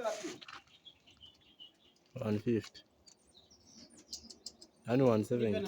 150 and 170.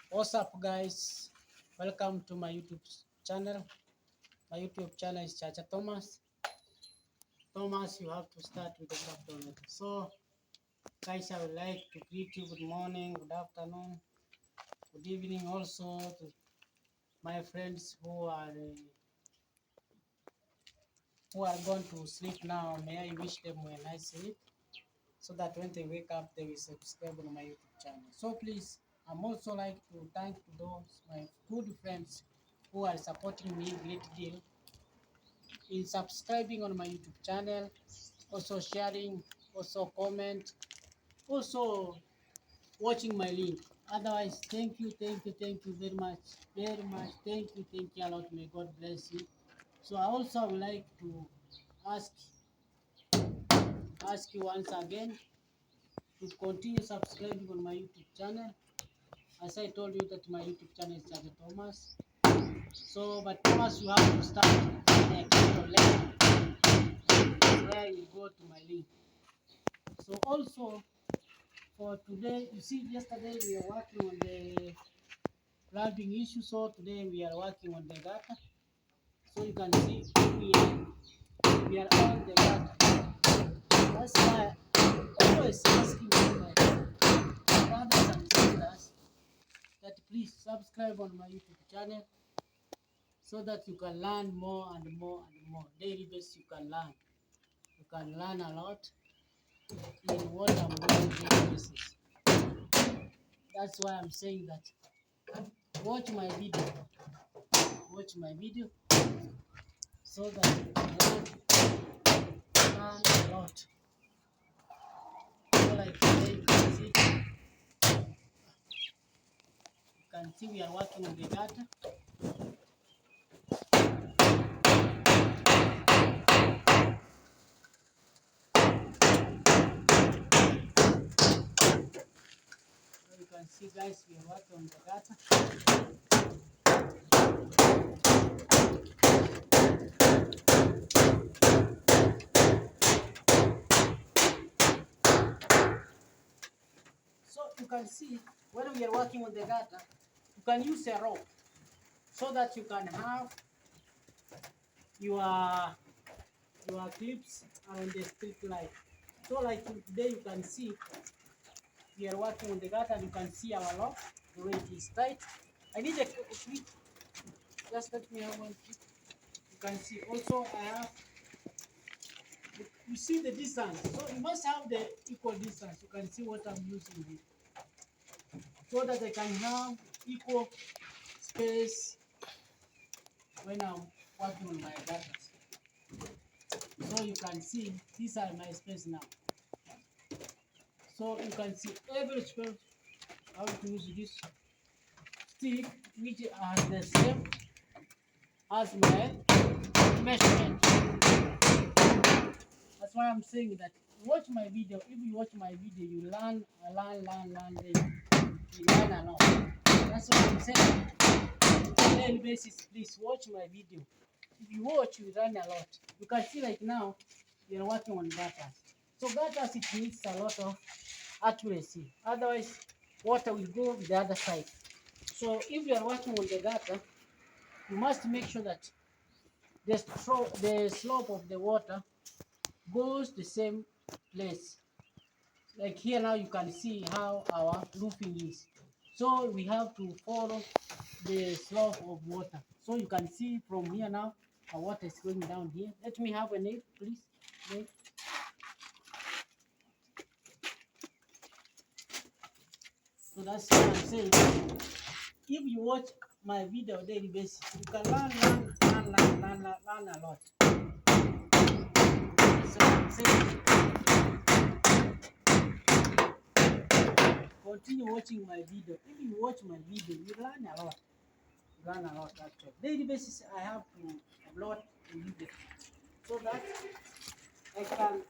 What's up, guys? Welcome to my YouTube channel. My YouTube channel is Chacha Thomas. Thomas, you have to start with the capital letter. So, guys, I would like to greet you good morning, good afternoon, good evening also to my friends who are going to sleep now. May I wish them a nice sleep so that when they wake up, they will subscribe on my YouTube channel. So please, I'm also like to thank to those my good friends who are supporting me great deal in subscribing on my YouTube channel, also sharing, also comment, also watching my link. Otherwise, thank you very much. Thank you a lot. May God bless you. So I also would like to ask you once again to continue subscribing on my YouTube channel. As I told you that my YouTube channel is Chacha Thomas. So, but Thomas, you have to start the capital letter where you go to my link. So also for today, you see, yesterday we are working on the plumbing issue. So today we are working on the gutter. So you can see we are on the gutter. That's why I always asking my brothers and sisters that please subscribe on my YouTube channel so that you can learn more and more and more. Daily basis you can learn. You can learn a lot in what I'm doing daily basis. That's why I'm saying that watch my video. Watch my video so that you can learn a lot. So like today you can see we are working on the data. So you can see, guys, we are working on the data. So you can see when we are working on the data, you can use a rope so that you can have your clips around the street light. So like today you can see we are working on the data and you can see our lock, the way it is tight. I need a clip. Just let me have one clip. You can see also I have, you see the distance. So you must have the equal distance. You can see what I'm using here. So that I can have equal space when I'm working on my data. So you can see these are my space now. So you can see every space how to use this stick which has the same as my measurement. That's why I'm saying that watch my video. If you watch my video, you learn, then you learn a lot. That's what I'm saying. On a daily basis, please watch my video. If you watch, you learn a lot. You can see like now, you're working on gutters. So gutters, it needs a lot of accuracy. Otherwise, water will go the other side. So if you are working on the gutter, you must make sure that the slope of the water goes the same place. Like here now you can see how our roofing is. So we have to follow the slope of water. So you can see from here now, our water is going down here. Let me have a nail, please. Nail. So that's what I'm saying. If you watch my video daily basis, you can learn a lot. So I'm saying, continue watching my video. If you watch my video, you learn a lot. Actually. Daily basis, I have to upload a video so that I can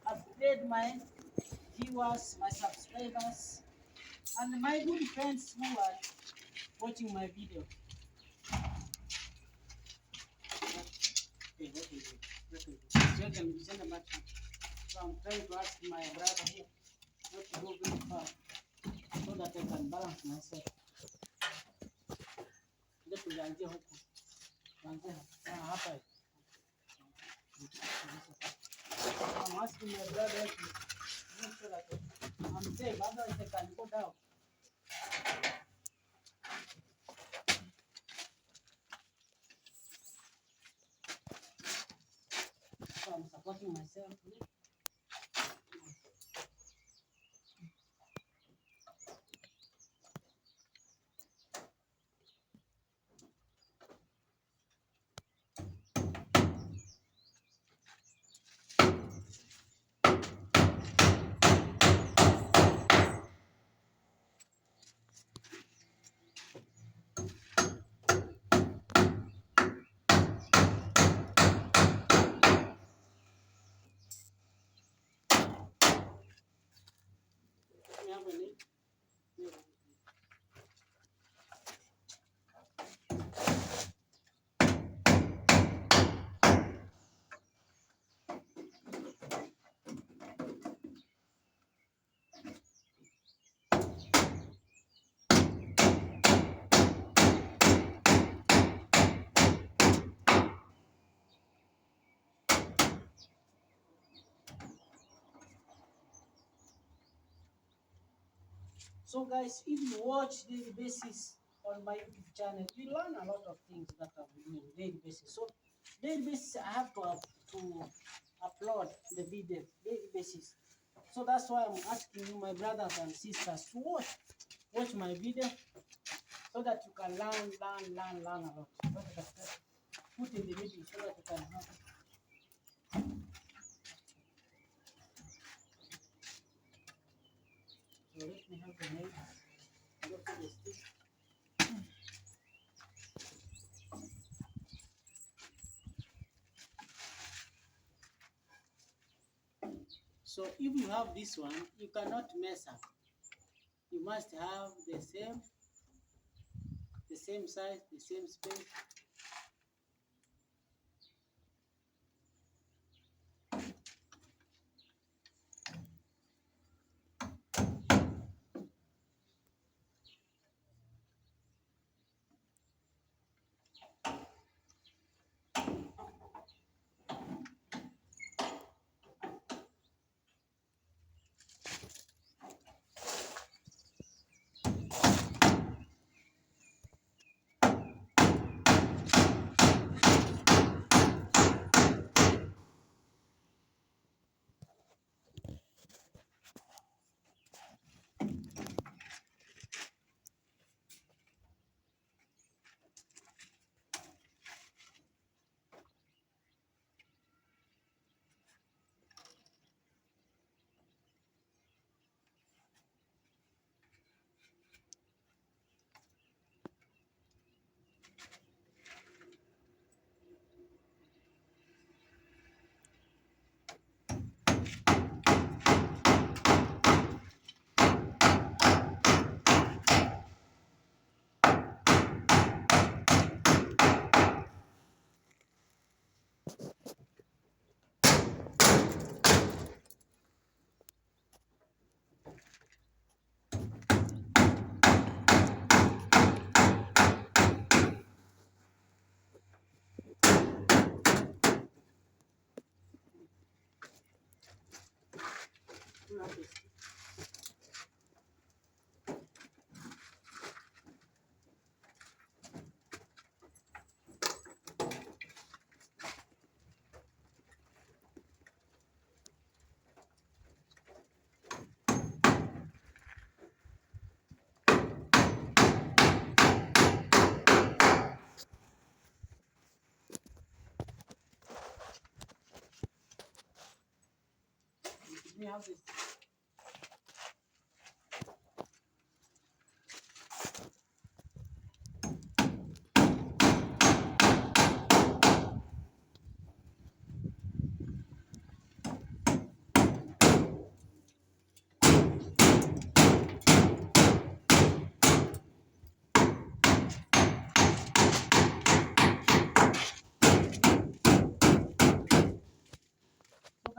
upgrade my viewers, my subscribers, and my good friends who are watching my video. So you can send them back. So I'm trying to ask my brother here not to go very far so that I can balance myself. Ndio tulianzia huku. Tuanze hapa. I'm asking my brother to make sure that I'm safe, otherwise I can go down. So I'm supporting myself. So guys, if you watch daily basis on my YouTube channel, you learn a lot of things that I'm doing daily basis. So daily basis, I have to upload the video daily basis. So that's why I'm asking you, my brothers and sisters, to watch my video so that you can learn a lot. Put in the video so that you can have. So let me have the name. So if you have this one, you cannot mess up. You must have the same size, the same space. We have this.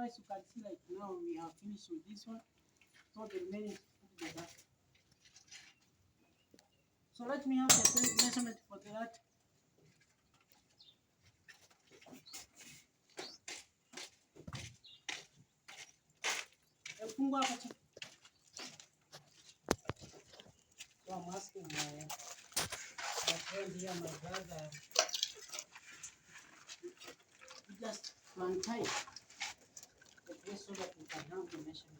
sacrifice, you can see like now we have finished with this one. So the remaining put together. So let me have the measurement for that. So I'm asking my friend here, my brother, just one time the place so that we can have the measurement.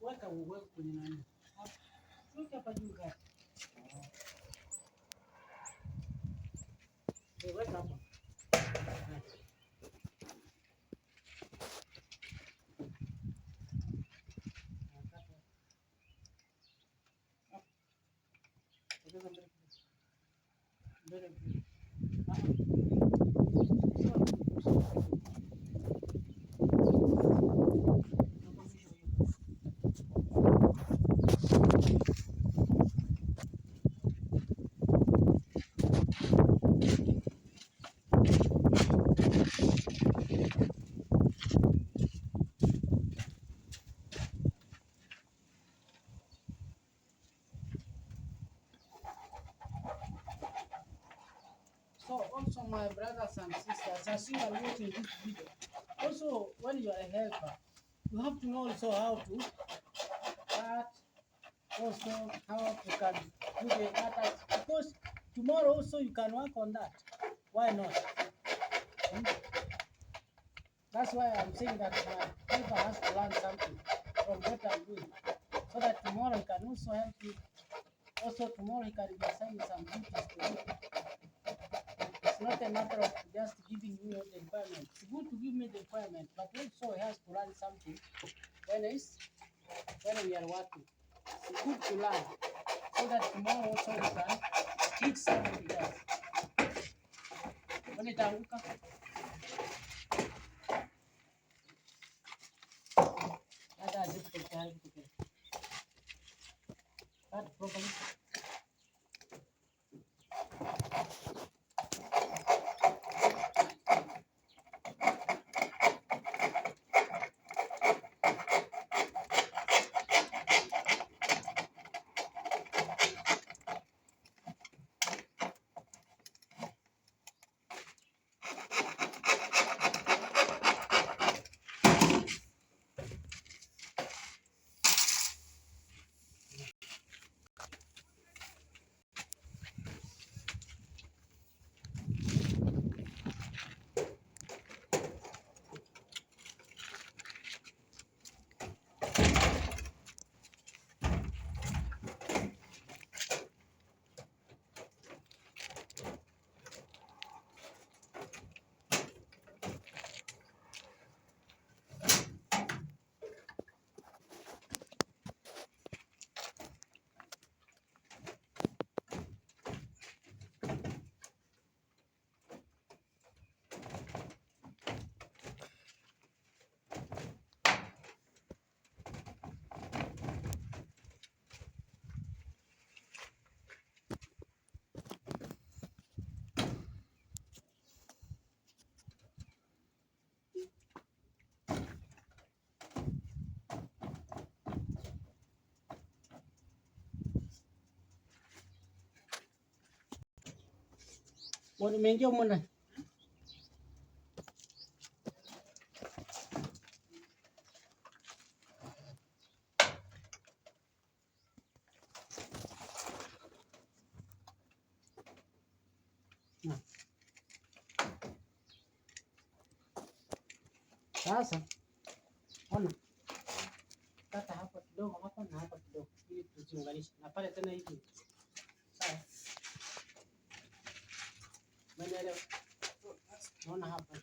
Weka uweke kwenye nani? Weka hapa juu gari. Weka hapa. So also my brothers and sisters, as you are watching this video, also when you are a helper, you have to know also how to cut, also how to can do the cutters, because tomorrow also you can work on that. Why not? That's why I'm saying that my helper has to learn something from what I'm doing, so that tomorrow he can also help you. Also tomorrow he can assign you some duties to do. It's not a matter of just giving you the requirement. It's good to give me the requirement, but also he has to learn something when we are working. It's good to learn so that tomorrow also we can teach somebody else. When it anguka, hata difficult time to get. That properly. Umeingia humo ndani. Sasa ona, kata hapa kidogo, hapa na hapa kidogo, ili tuziunganishe na pale tena hivi. Sawa, umeelewa? Naona hapa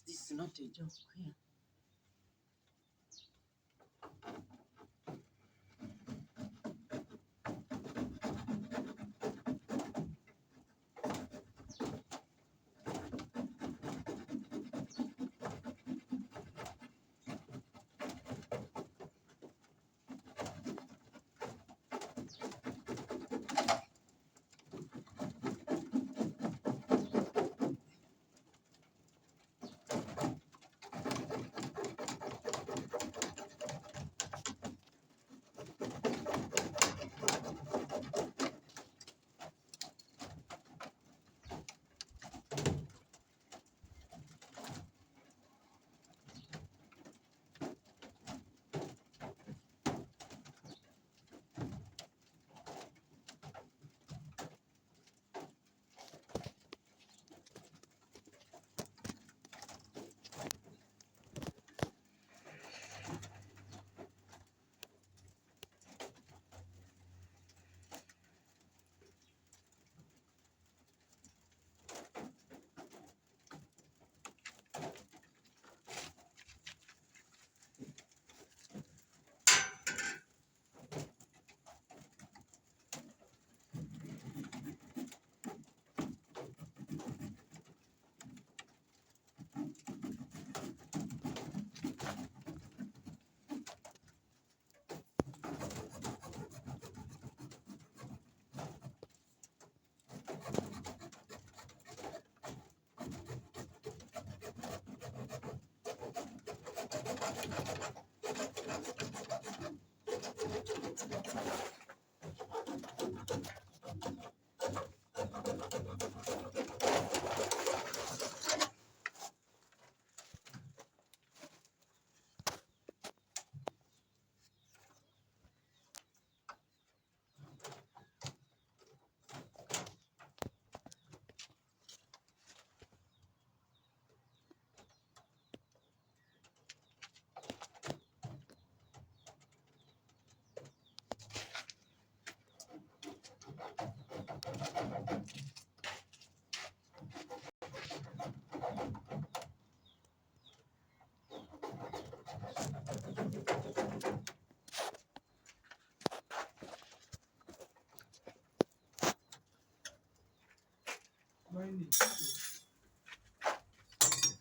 this is not a joke here.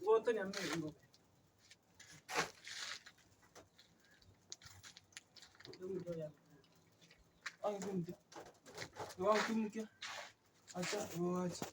Wote niambie hivyo. Ndio ya Ai, kumtia. Wao kumtia. Acha, wacha.